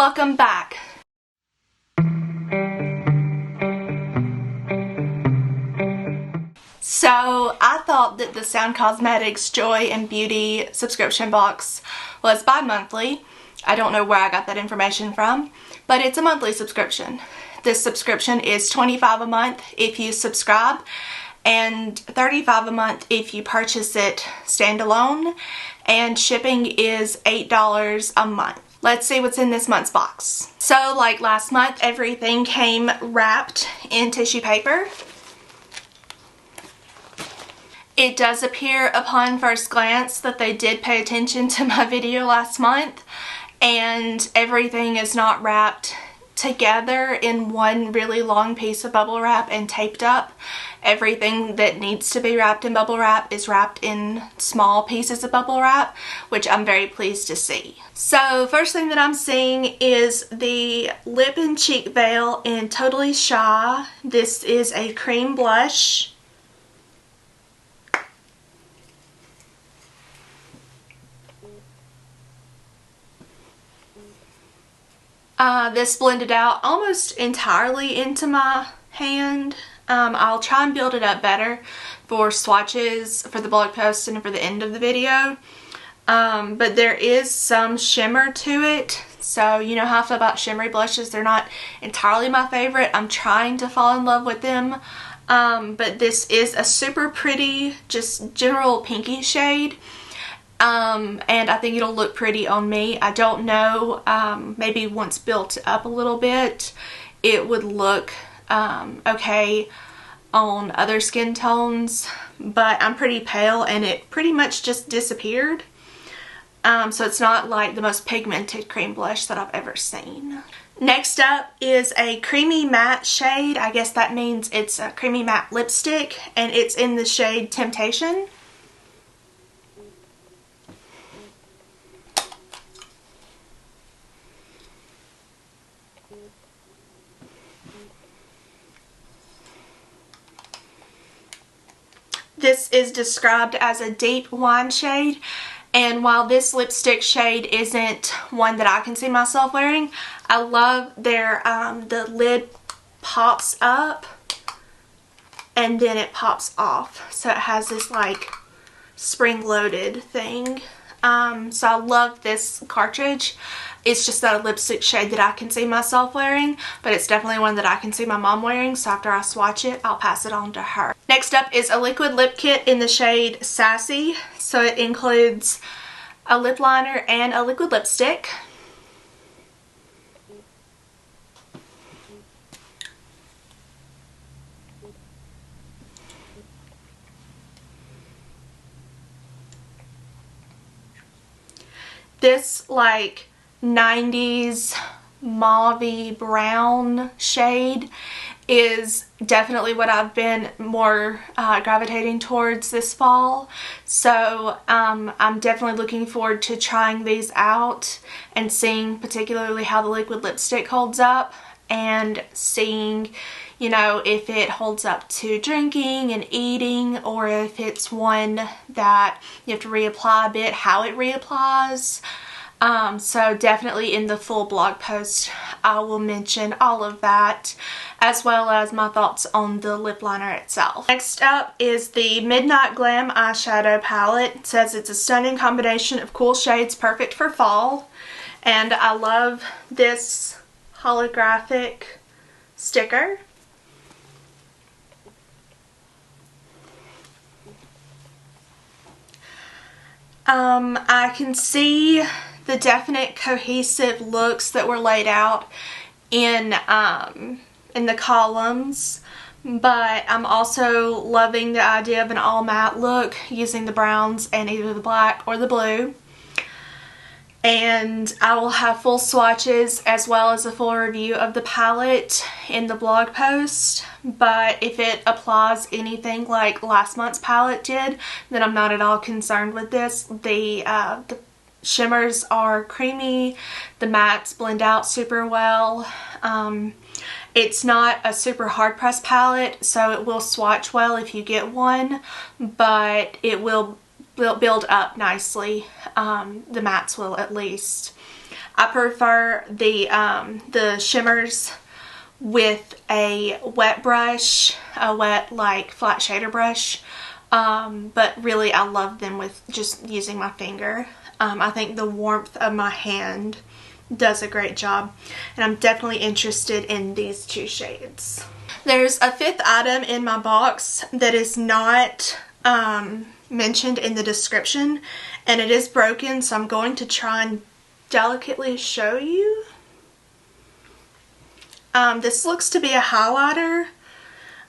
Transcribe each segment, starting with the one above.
Welcome back. So I thought that the Sound Cosmetics Joy and Beauty subscription box was bi-monthly. I don't know where I got that information from, but it's a monthly subscription. This subscription is $25 a month if you subscribe and $35 a month if you purchase it standalone, and shipping is $8 a month. Let's see what's in this month's box. So like last month, everything came wrapped in tissue paper. It does appear upon first glance that they did pay attention to my video last month, and everything is not wrapped together in one really long piece of bubble wrap and taped up. Everything that needs to be wrapped in bubble wrap is wrapped in small pieces of bubble wrap, which I'm very pleased to see. So first thing that I'm seeing is the lip and cheek veil in Totally Shy. This is a cream blush. This blended out almost entirely into my hand. I'll try and build it up better for swatches for the blog post and for the end of the video. But there is some shimmer to it. So you know how I feel about shimmery blushes. They're not entirely my favorite. I'm trying to fall in love with them. But this is a super pretty, just general pinky shade. And I think it'll look pretty on me. I don't know, maybe once built up a little bit, it would look okay on other skin tones, but I'm pretty pale and it pretty much just disappeared. So it's not like the most pigmented cream blush that I've ever seen. Next up is a creamy matte shade. I guess that means it's a creamy matte lipstick, and it's in the shade Temptation. This is described as a deep wine shade, and while this lipstick shade isn't one that I can see myself wearing, I love their, the lid pops up and then it pops off. So it has this like spring-loaded thing. So I love this cartridge. It's just not a lipstick shade that I can see myself wearing, but it's definitely one that I can see my mom wearing, so after I swatch it, I'll pass it on to her. Next up is a liquid lip kit in the shade Sassy. So it includes a lip liner and a liquid lipstick. This like 90s mauve-y brown shade is definitely what I've been more gravitating towards this fall. So I'm definitely looking forward to trying these out and seeing particularly how the liquid lipstick holds up, and seeing, you know, if it holds up to drinking and eating, or if it's one that you have to reapply a bit, how it reapplies. So definitely in the full blog post I will mention all of that, as well as my thoughts on the lip liner itself. Next up is the Midnight Glam eyeshadow palette. It says it's a stunning combination of cool shades perfect for fall, and I love this holographic sticker. I can see the definite cohesive looks that were laid out in the columns, but I'm also loving the idea of an all matte look using the browns and either the black or the blue. And I will have full swatches as well as a full review of the palette in the blog post, but if it applies anything like last month's palette did, then I'm not at all concerned with this. The shimmers are creamy, the mattes blend out super well. It's not a super hard pressed palette, so it will swatch well if you get one, but it will build up nicely. The mattes will at least. I prefer the shimmers with a wet brush, a wet like flat shader brush, but really I love them with just using my finger. I think the warmth of my hand does a great job, and I'm definitely interested in these two shades. There's a fifth item in my box that is not mentioned in the description, and it is broken, so I'm going to try and delicately show you. This looks to be a highlighter,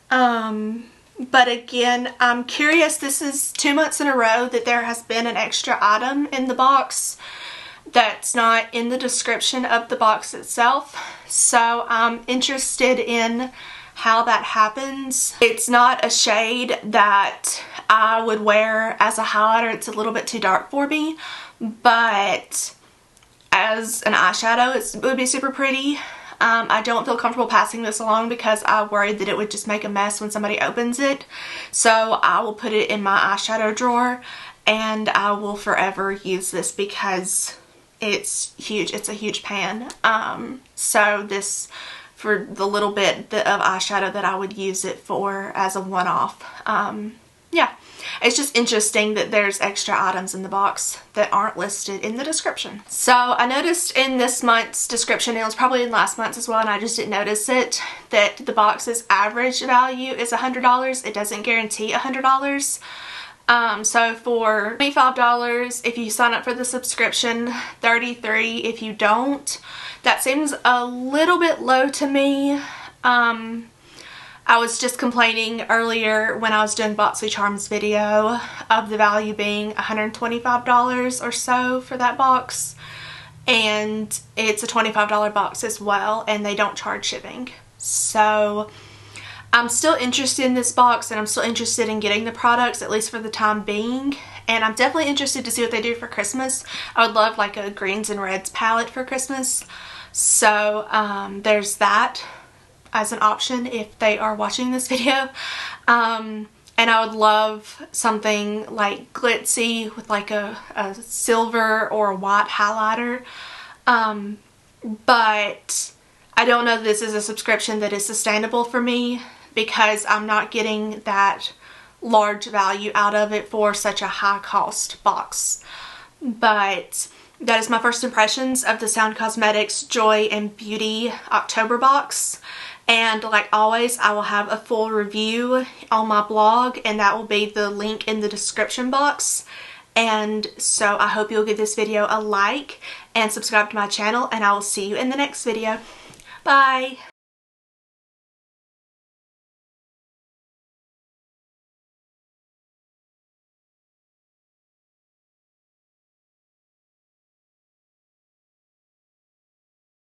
but again, I'm curious. This is 2 months in a row that there has been an extra item in the box that's not in the description of the box itself, so I'm interested in how that happens. It's not a shade that I would wear as a highlighter. It's a little bit too dark for me, but as an eyeshadow it would be super pretty. I don't feel comfortable passing this along because I worried that it would just make a mess when somebody opens it, so I will put it in my eyeshadow drawer, and I will forever use this because it's huge. It's a huge pan. So this, for the little bit of eyeshadow that I would use it for as a one-off. Yeah, it's just interesting that there's extra items in the box that aren't listed in the description. So I noticed in this month's description, it was probably in last month's as well, and I just didn't notice it, that the box's average value is $100. It doesn't guarantee $100. So for $25 if you sign up for the subscription, $33 if you don't. That seems a little bit low to me. I was just complaining earlier when I was doing Boxy Charms video of the value being $125 or so for that box, and it's a $25 box as well, and they don't charge shipping. So I'm still interested in this box, and I'm still interested in getting the products, at least for the time being, and I'm definitely interested to see what they do for Christmas. I would love like a greens and reds palette for Christmas, so there's that as an option if they are watching this video. And I would love something like glitzy with like a silver or a white highlighter, but I don't know that this is a subscription that is sustainable for me because I'm not getting that large value out of it for such a high cost box. But that is my first impressions of the Sound Cosmetics Joy and Beauty October box. And like always, I will have a full review on my blog, and that will be the link in the description box. And so I hope you'll give this video a like and subscribe to my channel, and I will see you in the next video. Bye!